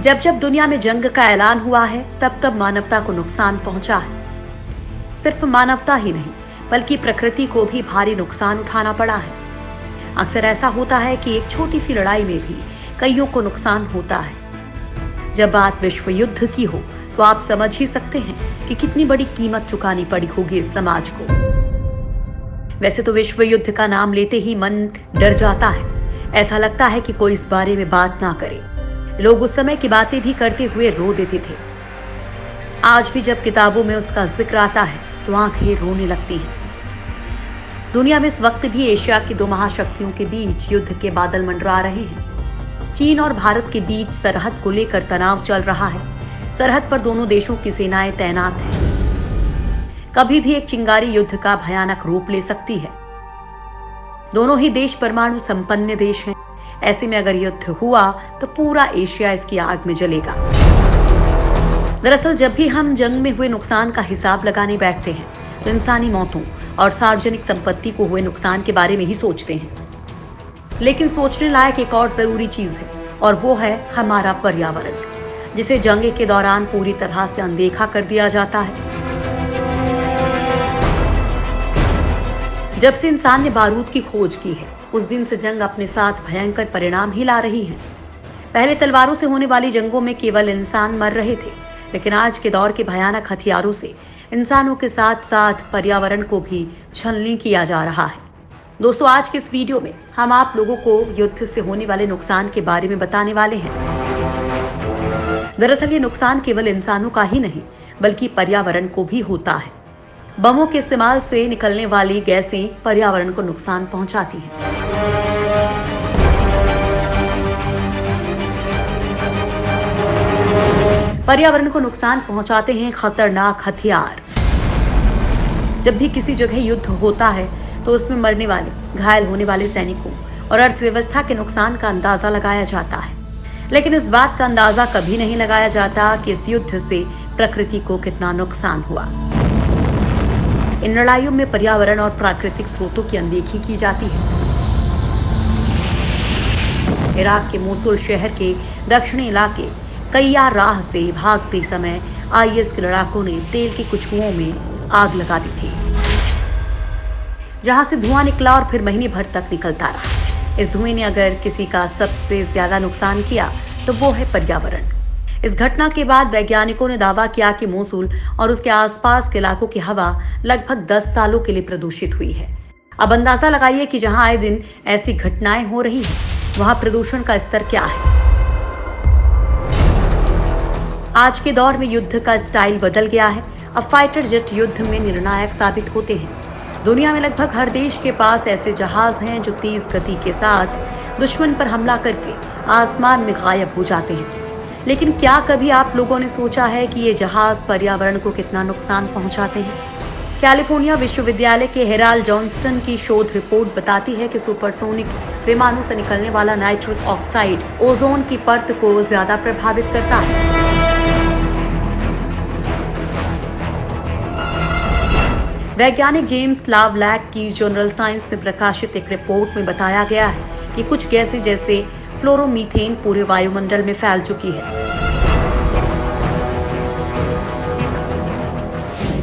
जब जब दुनिया में जंग का ऐलान हुआ है, तब तब मानवता को नुकसान पहुंचा है। सिर्फ मानवता ही नहीं, बल्कि प्रकृति को भी भारी नुकसान उठाना पड़ा है। अक्सर ऐसा होता है कि एक छोटी सी लड़ाई में भी कईयों को नुकसान होता है। जब बात विश्व युद्ध की हो, तो आप समझ ही सकते हैं कि कितनी बड़ी कीमत चुकानी पड़ी होगी इस समाज को। वैसे तो विश्व युद्ध का नाम लेते ही मन डर जाता है। ऐसा लगता है कि कोई इस बारे में बात ना करे। लोग उस समय की बातें भी करते हुए रो देते थे। आज भी जब किताबों में उसका जिक्र आता है, तो आंखें रोने लगती हैं। दुनिया में इस वक्त भी एशिया की दो महाशक्तियों के बीच युद्ध के बादल मंडरा रहे हैं। चीन और भारत के बीच सरहद को लेकर तनाव चल रहा है। सरहद पर दोनों देशों की सेनाएं तैनात हैं। कभी भी एक चिंगारी युद्ध का भयानक रूप ले सकती है। दोनों ही देश परमाणु संपन्न देश हैं। ऐसे में अगर युद्ध हुआ तो पूरा एशिया इसकी आग में जलेगा। दरअसल जब भी हम जंग में हुए नुकसान का हिसाब लगाने बैठते हैं, तो इंसानी मौतों और सार्वजनिक संपत्ति को हुए नुकसान के बारे में ही सोचते हैं। लेकिन सोचने लायक एक और जरूरी चीज है, और वो है हमारा पर्यावरण, जिसे जंग के दौरान पूरी तरह से अनदेखा कर दिया जाता है। जब से इंसान ने बारूद की खोज की है, उस दिन से जंग अपने साथ भयंकर परिणाम ही ला रही है। पहले तलवारों से होने वाली जंगों में केवल इंसान मर रहे थे, लेकिन आज के दौर के भयानक हथियारों से इंसानों के साथ साथ पर्यावरण को भी छलनी किया जा रहा है। दोस्तों, आज के इस वीडियो में हम आप लोगों को युद्ध से होने वाले नुकसान के बारे में बताने वाले हैं। दरअसल ये नुकसान केवल इंसानों का ही नहीं, बल्कि पर्यावरण को भी होता है। बमों के इस्तेमाल से निकलने वाली गैसें पर्यावरण को नुकसान पहुंचाती हैं। पर्यावरण को नुकसान पहुंचाते हैं खतरनाक हथियार। जब भी किसी जगह युद्ध होता है, तो उसमें मरने वाले, घायल होने वाले सैनिकों और अर्थव्यवस्था के नुकसान का अंदाजा लगाया जाता है। लेकिन इस बात का अंदाजा कभी नहीं लगाया जाता कि इस युद्ध से प्रकृति को कितना नुकसान हुआ। इन लड़ाइयों में पर्यावरण और प्राकृतिक स्रोतों की अनदेखी की जाती है। इराक के मोसुल शहर के दक्षिणी इलाके कय्या राह से भागते समय आईएस के लड़ाकों ने तेल के कुछ कुओं में आग लगा दी थी, जहां से धुआं निकला और फिर महीने भर तक निकलता रहा। इस धुएं ने अगर किसी का सबसे ज्यादा नुकसान किया, तो वो है पर्यावरण। इस घटना के बाद वैज्ञानिकों ने दावा किया कि मोसुल और उसके आसपास के इलाकों की हवा लगभग 10 सालों के लिए प्रदूषित हुई है। अब अंदाजा लगाइए कि जहां आए दिन ऐसी घटनाएं हो रही हैं, वहां प्रदूषण का स्तर क्या है। आज के दौर में युद्ध का स्टाइल बदल गया है। अब फाइटर जेट युद्ध में निर्णायक साबित होते हैं। दुनिया में लगभग हर देश के पास ऐसे जहाज हैं जो तेज गति के साथ दुश्मन पर हमला करके आसमान में गायब हो जाते हैं। लेकिन क्या कभी आप लोगों ने सोचा है कि ये जहाज पर्यावरण को कितना नुकसान पहुंचाते हैं? कैलिफोर्निया विश्वविद्यालय के हेराल्ड जॉनस्टन की शोध रिपोर्ट बताती है कि सुपरसोनिक विमानों से निकलने वाला नाइट्रस ऑक्साइड ओजोन की परत को ज्यादा प्रभावित करता है। वैज्ञानिक जेम्स लावलैक की जर्नल साइंस में प्रकाशित एक रिपोर्ट में बताया गया है कि कुछ गैसें जैसे फ्लोरोमीथेन पूरे वायुमंडल में फैल चुकी है।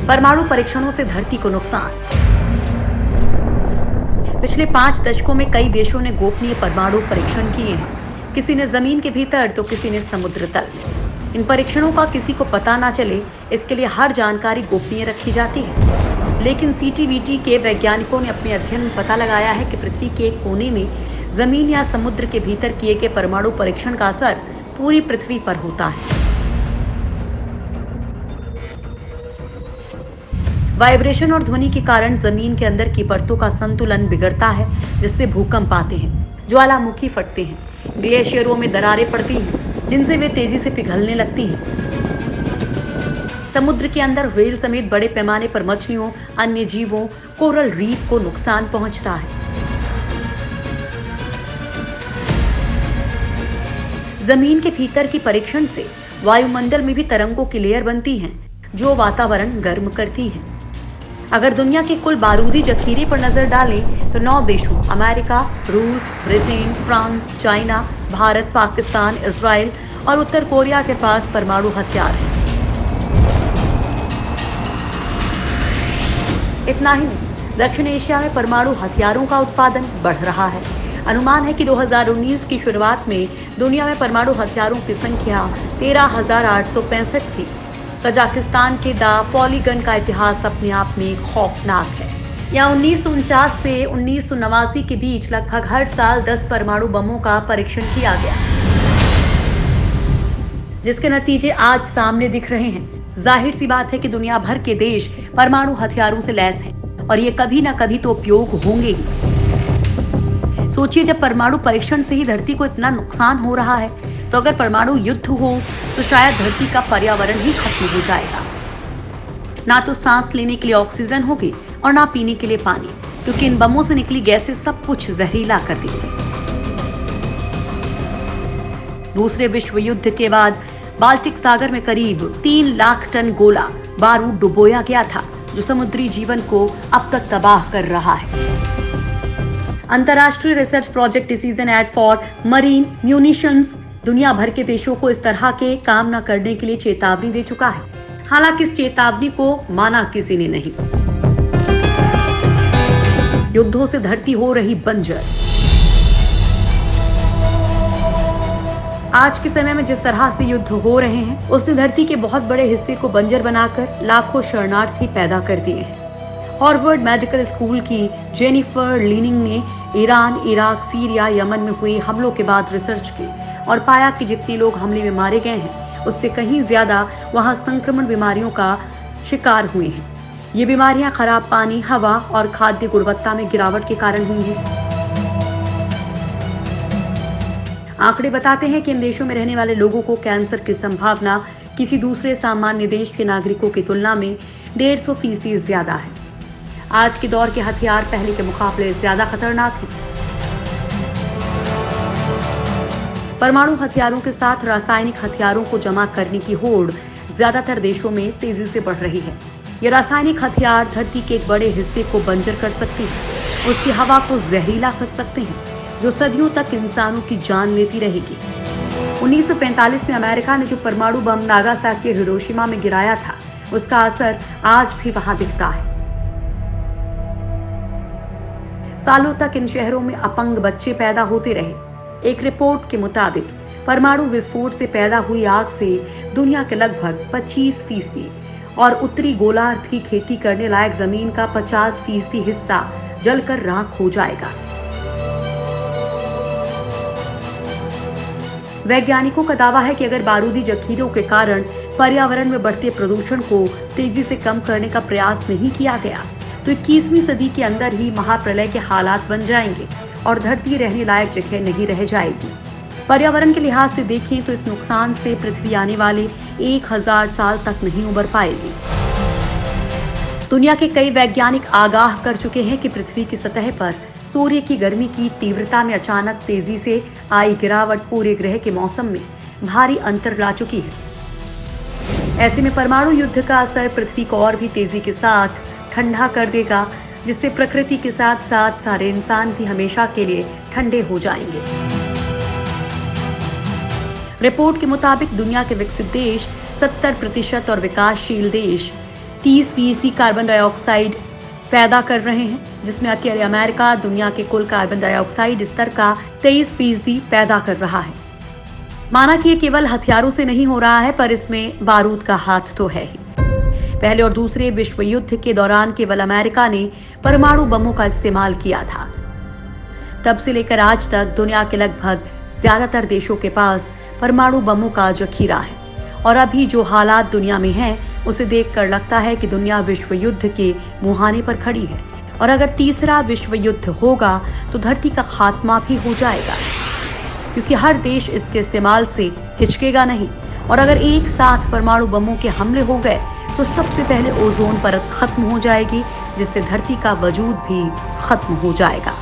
परमाणु परीक्षणों से धरती को नुकसान। पिछले 5 दशकों में कई देशों ने गोपनीय परमाणु परीक्षण किए हैं। किसी ने जमीन के भीतर, तो किसी ने समुद्र तल में। इन परीक्षणों का किसी को पता ना चले, इसके लिए हर जानकारी गोपनीय रखी जाती है। लेकिन सीटीवीटी के वैज्ञानिकों ने अपने अध्ययन में पता लगाया है कि पृथ्वी के एक कोने में जमीन या समुद्र के भीतर किए गए परमाणु परीक्षण का असर पूरी पृथ्वी पर होता है। वाइब्रेशन और ध्वनि के कारण जमीन के अंदर की परतों का संतुलन बिगड़ता है, जिससे भूकंप आते हैं, ज्वालामुखी फटते हैं, ग्लेशियरों में दरारें पड़ती हैं, जिनसे वे तेजी से पिघलने लगती हैं। समुद्र के अंदर व्हेल समेत बड़े पैमाने पर मछलियों, अन्य जीवों, कोरल रीफ को नुकसान पहुंचता है। जमीन के भीतर की परीक्षण से वायुमंडल में भी तरंगों की लेयर बनती हैं, जो वातावरण गर्म करती हैं। अगर दुनिया के कुल बारूदी जखीरे पर नजर डालें, तो 9 देशों अमेरिका, रूस, Britain, France, China, Bharat, Pakistan, Israel और उत्तर कोरिया के पास परमाणु हथियार है। इतना ही नहीं, दक्षिण एशिया में परमाणु हथियारों का उत्पादन बढ़ रहा है। अनुमान है कि 2019 की शुरुआत में दुनिया में परमाणु हथियारों की संख्या 13,865 थी। कजाकिस्तान के द पॉलीगन का इतिहास अपने आप में खौफनाक है। यहाँ 1949 से 1989 के बीच लगभग हर साल 10 परमाणु बमों का परीक्षण किया गया, जिसके नतीजे आज सामने दिख रहे हैं। जाहिर सी बात है कि दुनिया भर के देश परमाणु हथियारों से लैस हैं और ये कभी ना कभी तो उपयोग होंगे ही। सोचिए, जब परमाणु परीक्षण से ही धरती को इतना नुकसान हो रहा है, तो अगर परमाणु युद्ध हो तो शायद धरती का पर्यावरण ही खत्म हो जाएगा। ना तो सांस लेने के लिए ऑक्सीजन होगी और ना पीने के लिए पानी, क्योंकि इन बमों से निकली गैसें सब कुछ जहरीला कर देंगी। दूसरे विश्व युद्ध के बाद बाल्टिक सागर में करीब 3 लाख टन गोला बारूद डुबोया गया था, जो समुद्री जीवन को अब तक तबाह कर रहा है। अंतर्राष्ट्रीय research project decision aid for marine munitions दुनिया भर के देशों को इस तरह के काम न करने के लिए चेतावनी दे चुका है। हालांकि इस चेतावनी को माना किसी ने नहीं। युद्धों से धरती हो रही बंजर। आज के समय में जिस तरह से युद्ध हो रहे हैं, उसने धरती के बहुत बड़े हिस्से को बंजर बनाकर लाखों शरणार्थी पैदा कर दिए हैं। हार्वर्ड मेडिकल स्कूल की जेनिफर लीनिंग ने ईरान, इराक, सीरिया, यमन में हुए हमलों के बाद रिसर्च की और पाया कि जितने लोग हमले में मारे गए हैं, उससे कहीं ज्यादा वहां संक्रमण बीमारियों का शिकार हुए हैं। ये बीमारियां खराब पानी, हवा और खाद्य गुणवत्ता में गिरावट के कारण हुई हैं। आंकड़े बताते हैं कि इन देशों में रहने वाले लोगों को कैंसर की संभावना किसी दूसरे सामान्य देश के नागरिकों की तुलना में 150% ज्यादा है। आज के दौर के हथियार पहले के मुकाबले ज्यादा खतरनाक हैं। परमाणु हथियारों के साथ रासायनिक हथियारों को जमा करने की होड़ ज्यादातर देशों में तेजी से बढ़ रही है। ये रासायनिक हथियार धरती के एक बड़े हिस्से को बंजर कर सकते हैं, उसकी हवा को जहरीला कर सकते हैं, जो सदियों तक इंसानों की जान लेती रहेगी। 1945 में अमेरिका ने जो परमाणु बम नागासाकी और हिरोशिमा में गिराया था, उसका असर आज भी वहां दिखता है। सालों तक इन शहरों में अपंग बच्चे पैदा होते रहे। एक रिपोर्ट के मुताबिक परमाणु विस्फोट से पैदा हुई आग से दुनिया के लगभग 25% और उत्तरी गोलार्ध की खेती करने लायक जमीन का 50% हिस्सा जलकर राख हो जाएगा। वैज्ञानिकों का दावा है कि अगर बारूदी जखीरों के कारण पर्यावरण में बढ़ते प्रदूषण को तेजी से कम करने का प्रयास नहीं किया गया, तो 21वीं सदी के अंदर ही महाप्रलय के हालात बन जाएंगे और धरती रहने लायक जगह नहीं रह जाएगी। पर्यावरण के लिहाज से देखें तो इस नुकसान से पृथ्वी आने वाले 1000 साल तक नहीं उबर पाएगी। दुनिया के कई वैज्ञानिक आगाह कर चुके हैं कि पृथ्वी की सतह पर सूर्य की गर्मी की तीव्रता में अचानक तेजी से आई गिरावट पूरे ग्रह के मौसम में भारी अंतर ला चुकी है। ऐसे में परमाणु युद्ध का असर पृथ्वी को और भी तेजी के साथ ठंडा कर देगा, जिससे प्रकृति के साथ साथ सारे इंसान भी हमेशा के लिए ठंडे हो जाएंगे। रिपोर्ट के मुताबिक दुनिया के विकसित देश 70% और विकासशील देश 30% कार्बन डाइऑक्साइड पैदा कर रहे हैं, जिसमें अकेले अमेरिका दुनिया के कुल कार्बन डाइऑक्साइड स्तर का 23% पैदा कर रहा है। माना कि ये केवल हथियारों से नहीं हो रहा है, पर इसमें बारूद का हाथ तो है ही। पहले और दूसरे विश्व युद्ध के दौरान केवल अमेरिका ने परमाणु बमों का इस्तेमाल किया था। तब से लेकर आज तक दुनिया के लगभग ज्यादातर देशों के पास परमाणु बमों का जखीरा है और अभी जो हालात दुनिया में हैं, उसे देखकर लगता है कि दुनिया विश्व युद्ध के मुहाने पर खड़ी है और अगर तीसरा विश्व युद्ध होगा तो धरती का खात्मा भी हो जाएगा, क्योंकि हर देश इसके इस्तेमाल से हिचकेगा नहीं। और अगर एक साथ परमाणु बमों के हमले हो गए तो सबसे पहले ओजोन परत खत्म हो जाएगी, जिससे धरती का वजूद भी खत्म हो जाएगा।